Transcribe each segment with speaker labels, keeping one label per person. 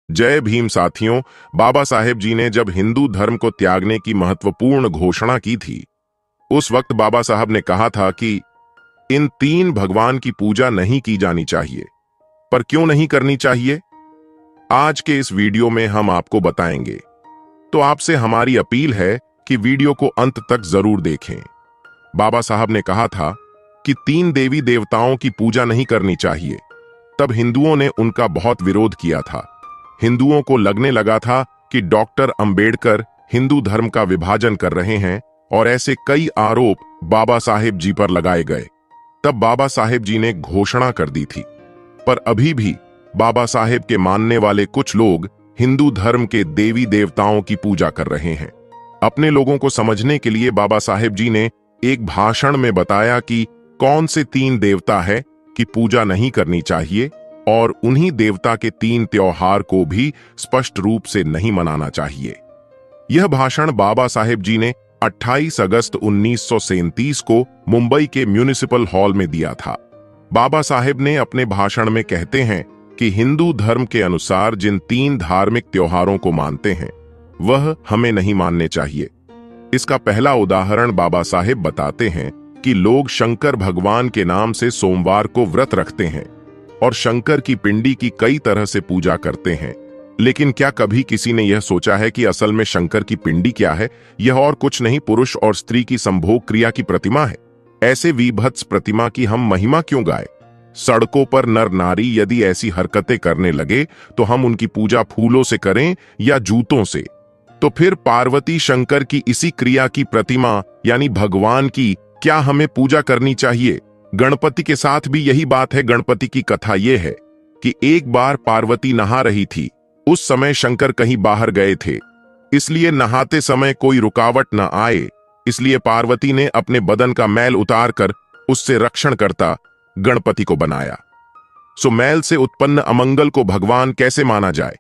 Speaker 1: जय भीम साथियों। बाबा साहेब जी ने जब हिंदू धर्म को त्यागने की महत्वपूर्ण घोषणा की थी, उस वक्त बाबा साहब ने कहा था कि इन तीन भगवान की पूजा नहीं की जानी चाहिए। पर क्यों नहीं करनी चाहिए, आज के इस वीडियो में हम आपको बताएंगे। तो आपसे हमारी अपील है कि वीडियो को अंत तक जरूर देखें। बाबा साहब ने कहा था कि तीन देवी देवताओं की पूजा नहीं करनी चाहिए। तब हिंदुओं ने उनका बहुत विरोध किया था। हिंदुओं को लगने लगा था कि डॉक्टर अंबेडकर हिंदू धर्म का विभाजन कर रहे हैं और ऐसे कई आरोप बाबा साहेब जी पर लगाए गए। तब बाबा साहेब जी ने घोषणा कर दी थी। पर अभी भी बाबा साहेब के मानने वाले कुछ लोग हिंदू धर्म के देवी देवताओं की पूजा कर रहे हैं। अपने लोगों को समझने के लिए बाबा साहेब जी ने एक भाषण में बताया कि कौन से तीन देवता है कि पूजा नहीं करनी चाहिए और उन्हीं देवता के तीन त्योहार को भी स्पष्ट रूप से नहीं मनाना चाहिए। यह भाषण बाबा साहेब जी ने 28 अगस्त 1937 को मुंबई के म्युनिसिपल हॉल में दिया था। बाबा साहेब ने अपने भाषण में कहते हैं कि हिंदू धर्म के अनुसार जिन तीन धार्मिक त्योहारों को मानते हैं वह हमें नहीं मानने चाहिए। इसका पहला उदाहरण बाबा साहेब बताते हैं कि लोग शंकर भगवान के नाम से सोमवार को व्रत रखते हैं और शंकर की पिंडी की कई तरह से पूजा करते हैं। लेकिन क्या कभी किसी ने यह सोचा है कि असल में शंकर की पिंडी क्या है? यह और कुछ नहीं, पुरुष और स्त्री की संभोग क्रिया की प्रतिमा है। ऐसे विभत्स प्रतिमा की हम महिमा क्यों गाए? सड़कों पर नर नारी यदि ऐसी हरकतें करने लगे तो हम उनकी पूजा फूलों से करें या जूतों से? तो फिर पार्वती शंकर की इसी क्रिया की प्रतिमा यानी भगवान की क्या हमें पूजा करनी चाहिए? गणपति के साथ भी यही बात है। गणपति की कथा यह है कि एक बार पार्वती नहा रही थी। उस समय शंकर कहीं बाहर गए थे, इसलिए नहाते समय कोई रुकावट न आए, इसलिए पार्वती ने अपने बदन का मैल उतारकर उससे रक्षण करता गणपति को बनाया। सो मैल से उत्पन्न अमंगल को भगवान कैसे माना जाए?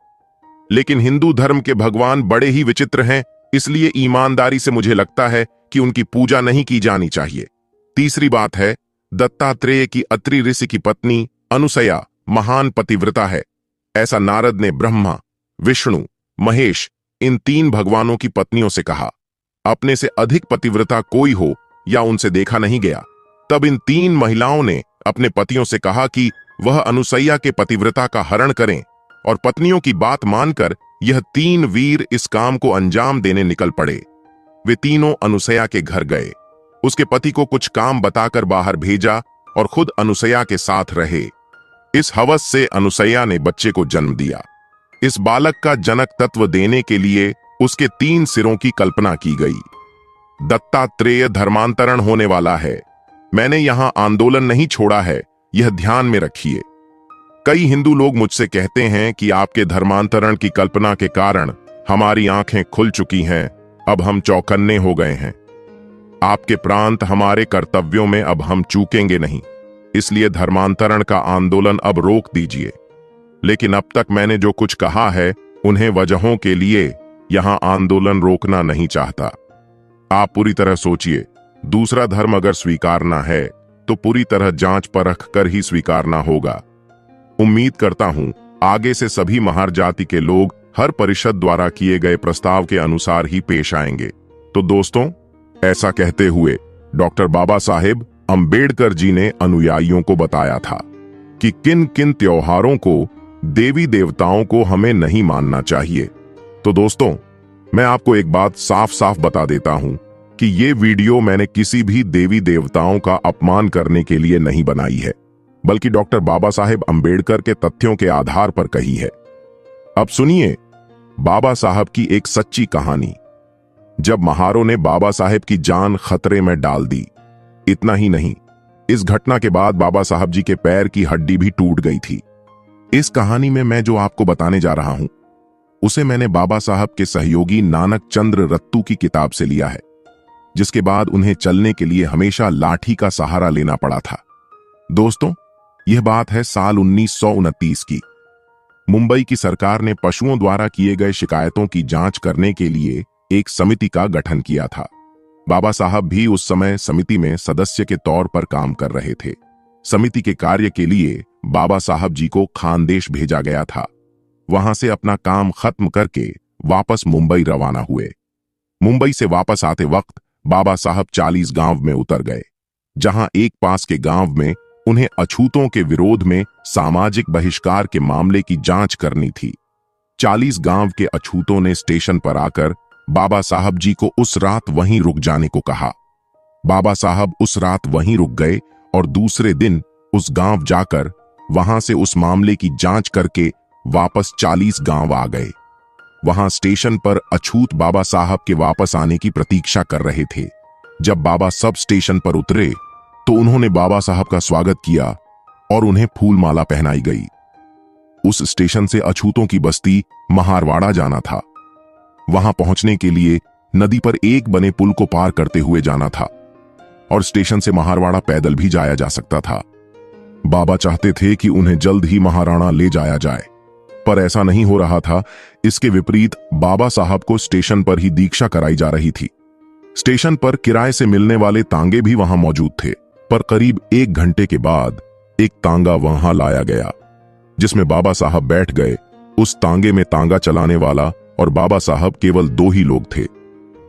Speaker 1: लेकिन हिंदू धर्म के भगवान बड़े ही विचित्र हैं, इसलिए ईमानदारी से मुझे लगता है कि उनकी पूजा नहीं की जानी चाहिए। तीसरी बात है, दत्तात्रेय की अत्रि ऋषि की पत्नी अनुसया महान पतिव्रता है। ऐसा नारद ने ब्रह्मा, विष्णु, महेश इन तीन भगवानों की पत्नियों से कहा। अपने से अधिक पतिव्रता कोई हो या उनसे देखा नहीं गया। तब इन तीन महिलाओं ने अपने पतियों से कहा कि वह अनुसैया के पतिव्रता का हरण करें और पत्नियों की बात मानकर यह तीन वीर इस काम को अंजाम देने निकल पड़े। वे तीनों अनुसैया के घर गए, उसके पति को कुछ काम बताकर बाहर भेजा और खुद अनुसैया के साथ रहे। इस हवस से अनुसैया ने बच्चे को जन्म दिया। इस बालक का जनक तत्व देने के लिए उसके तीन सिरों की कल्पना की गई। दत्तात्रेय धर्मांतरण होने वाला है। मैंने यहां आंदोलन नहीं छोड़ा है, यह ध्यान में रखिए। कई हिंदू लोग मुझसे कहते हैं कि आपके धर्मांतरण की कल्पना के कारण हमारी आंखें खुल चुकी हैं, अब हम चौकन्ने हो गए हैं। आपके प्रांत हमारे कर्तव्यों में अब हम चूकेंगे नहीं, इसलिए धर्मांतरण का आंदोलन अब रोक दीजिए। लेकिन अब तक मैंने जो कुछ कहा है उन्हें वजहों के लिए यहां आंदोलन रोकना नहीं चाहता। आप पूरी तरह सोचिए, दूसरा धर्म अगर स्वीकारना है तो पूरी तरह जांच परख कर ही स्वीकारना होगा। उम्मीद करता हूं आगे से सभी महार जाति के लोग हर परिषद द्वारा किए गए प्रस्ताव के अनुसार ही पेश आएंगे। तो दोस्तों, ऐसा कहते हुए डॉक्टर बाबा साहेब अंबेडकर जी ने अनुयायियों को बताया था कि किन किन त्योहारों को, देवी देवताओं को हमें नहीं मानना चाहिए। तो दोस्तों, मैं आपको एक बात साफ साफ बता देता हूं कि ये वीडियो मैंने किसी भी देवी देवताओं का अपमान करने के लिए नहीं बनाई है, बल्कि डॉक्टर बाबा साहेब अंबेडकर के तथ्यों के आधार पर कही है। अब सुनिए बाबा साहब की एक सच्ची कहानी। जब महारों ने बाबा साहेब की जान खतरे में डाल दी। इतना ही नहीं, इस घटना के बाद बाबा साहब जी के पैर की हड्डी भी टूट गई थी। इस कहानी में मैं जो आपको बताने जा रहा हूं उसे मैंने बाबा साहब के सहयोगी नानक चंद्र रत्तू की किताब से लिया है, जिसके बाद उन्हें चलने के लिए हमेशा लाठी का सहारा लेना पड़ा था। दोस्तों, यह बात है साल 1929 की। मुंबई की सरकार ने पशुओं द्वारा किए गए शिकायतों की जांच करने के लिए एक समिति का गठन किया था। बाबा साहब भी उस समय समिति में सदस्य के तौर पर काम कर रहे थे। समिति के कार्य के लिए बाबा साहब जी को खानदेश भेजा गया था। वहां से अपना काम खत्म करके वापस मुंबई रवाना हुए। मुंबई से वापस आते वक्त बाबा साहब 40 गांव में उतर गए, जहां एक पास के गांव में उन्हें अछूतों के विरोध में सामाजिक बहिष्कार के मामले की जांच करनी थी। 40 गांव के अछूतों ने स्टेशन पर आकर बाबा साहब जी को उस रात वहीं रुक जाने को कहा। बाबा साहब उस रात वहीं रुक गए और दूसरे दिन उस गांव जाकर वहां से उस मामले की जांच करके वापस 40 गांव आ गए। वहां स्टेशन पर अछूत बाबा साहब के वापस आने की प्रतीक्षा कर रहे थे। जब बाबा सब स्टेशन पर उतरे तो उन्होंने बाबा साहब का स्वागत किया और उन्हें फूलमाला पहनाई गई। उस स्टेशन से अछूतों की बस्ती महारवाड़ा जाना था। वहां पहुंचने के लिए नदी पर एक बने पुल को पार करते हुए जाना था और स्टेशन से महारवाड़ा पैदल भी जाया जा सकता था। बाबा चाहते थे कि उन्हें जल्द ही महाराणा ले जाया जाए, पर ऐसा नहीं हो रहा था। इसके विपरीत बाबा साहब को स्टेशन पर ही दीक्षा कराई जा रही थी। स्टेशन पर किराए से मिलने वाले तांगे भी वहां मौजूद थे, पर करीब 1 घंटे के बाद एक तांगा वहां लाया गया, जिसमें बाबा साहब बैठ गए। उस तांगे में तांगा चलाने वाला और बाबा साहब केवल 2 ही लोग थे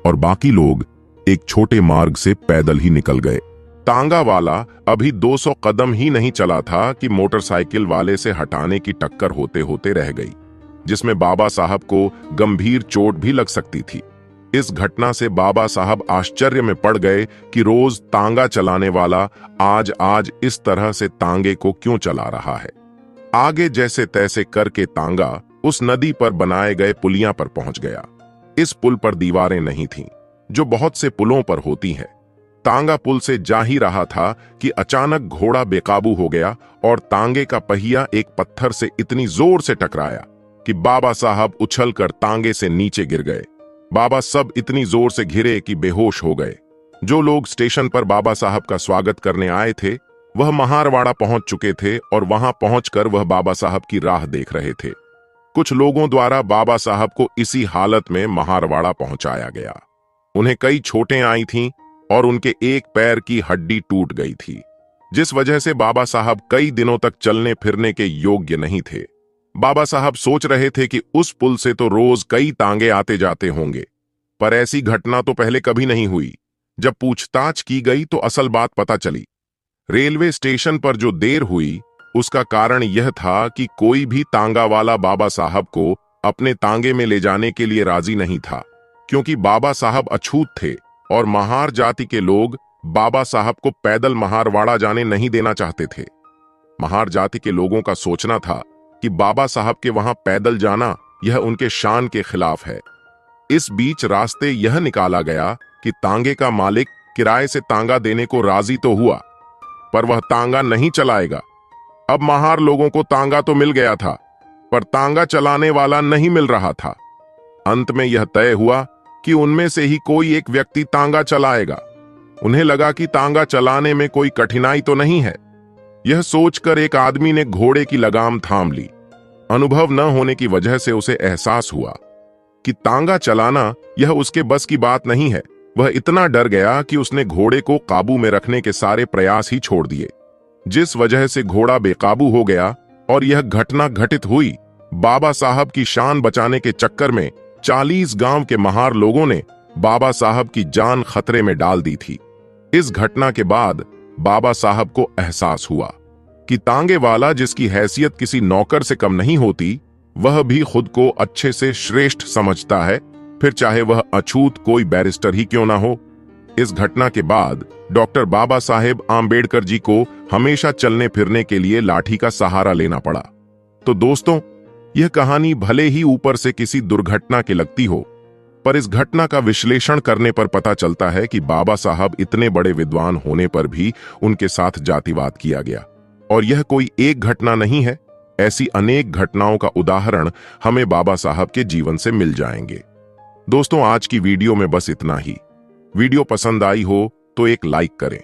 Speaker 1: और बाकी लोग एक छोटे मार्ग से पैदल ही निकल गए। तांगा वाला अभी 200 कदम ही नहीं चला था कि मोटरसाइकिल वाले से हटाने की टक्कर होते होते रह गई, जिसमें बाबा साहब को गंभीर चोट भी लग सकती थी। इस घटना से बाबा साहब आश्चर्य में पड़ गए कि रोज तांगा चलाने वाला आज इस तरह से तांगे को क्यों चला रहा है। आगे जैसे तैसे करके तांगा उस नदी पर बनाए गए पुलिया पर पहुंच गया। इस पुल पर दीवारें नहीं थीं, जो बहुत से पुलों पर होती हैं। तांगा पुल से जा ही रहा था कि अचानक घोड़ा बेकाबू हो गया और तांगे का पहिया एक पत्थर से इतनी जोर से टकराया कि बाबा साहब उछलकर तांगे से नीचे गिर गए। बाबा सब इतनी जोर से घिरे कि बेहोश हो गए। जो लोग स्टेशन पर बाबा साहब का स्वागत करने आए थे, वह महारवाड़ा पहुंच चुके थे और वहां पहुंचकर वह बाबा साहब की राह देख रहे थे। कुछ लोगों द्वारा बाबा साहब को इसी हालत में महारवाड़ा पहुंचाया गया। उन्हें कई चोटें आई थीं और उनके एक पैर की हड्डी टूट गई थी, जिस वजह से बाबा साहब कई दिनों तक चलने फिरने के योग्य नहीं थे। बाबा साहब सोच रहे थे कि उस पुल से तो रोज कई तांगे आते जाते होंगे, पर ऐसी घटना तो पहले कभी नहीं हुई। जब पूछताछ की गई तो असल बात पता चली। रेलवे स्टेशन पर जो देर हुई उसका कारण यह था कि कोई भी तांगा वाला बाबा साहब को अपने तांगे में ले जाने के लिए राजी नहीं था, क्योंकि बाबा साहब अछूत थे और महार जाति के लोग बाबा साहब को पैदल महारवाड़ा जाने नहीं देना चाहते थे। महार जाति के लोगों का सोचना था कि बाबा साहब के वहां पैदल जाना यह उनके शान के खिलाफ है। इस बीच रास्ते यह निकाला गया कि तांगे का मालिक किराए से तांगा देने को राजी तो हुआ, पर वह तांगा नहीं चलाएगा। अब महार लोगों को तांगा तो मिल गया था, पर तांगा चलाने वाला नहीं मिल रहा था। अंत में यह तय हुआ कि उनमें से ही कोई एक व्यक्ति तांगा चलाएगा। उन्हें लगा कि तांगा चलाने में कोई कठिनाई तो नहीं है। यह सोचकर एक आदमी ने घोड़े की लगाम थाम ली। अनुभव न होने की वजह से उसे एहसास हुआ कि तांगा चलाना यह उसके बस की बात नहीं है। वह इतना डर गया कि उसने घोड़े को काबू में रखने के सारे प्रयास ही छोड़ दिए, जिस वजह से घोड़ा बेकाबू हो गया और यह घटना घटित हुई। बाबा साहब की शान बचाने के चक्कर में 40 गांव के महार लोगों ने बाबा साहब की जान खतरे में डाल दी थी। इस घटना के बाद बाबा साहब को एहसास हुआ कि तांगे वाला, जिसकी हैसियत किसी नौकर से कम नहीं होती, वह भी खुद को अच्छे से श्रेष्ठ समझता है, फिर चाहे वह अछूत कोई बैरिस्टर ही क्यों ना हो। इस घटना के बाद डॉक्टर बाबा साहेब आंबेडकर जी को हमेशा चलने फिरने के लिए लाठी का सहारा लेना पड़ा। तो दोस्तों, यह कहानी भले ही ऊपर से किसी दुर्घटना की लगती हो, पर इस घटना का विश्लेषण करने पर पता चलता है कि बाबा साहब इतने बड़े विद्वान होने पर भी उनके साथ जातिवाद किया गया। और यह कोई एक घटना नहीं है, ऐसी अनेक घटनाओं का उदाहरण हमें बाबा साहब के जीवन से मिल जाएंगे। दोस्तों, आज की वीडियो में बस इतना ही। वीडियो पसंद आई हो तो एक लाइक करें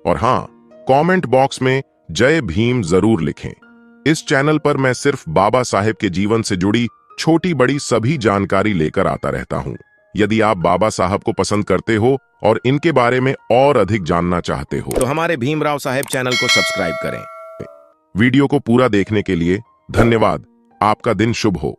Speaker 1: और हाँ, कमेंट बॉक्स में जय भीम जरूर लिखें। इस चैनल पर मैं सिर्फ बाबा साहेब के जीवन से जुड़ी छोटी बड़ी सभी जानकारी लेकर आता रहता हूं। यदि आप बाबा साहब को पसंद करते हो और इनके बारे में और अधिक जानना चाहते हो
Speaker 2: तो हमारे भीमराव साहेब चैनल को सब्सक्राइब करें।
Speaker 1: वीडियो को पूरा देखने के लिए धन्यवाद। आपका दिन शुभ हो।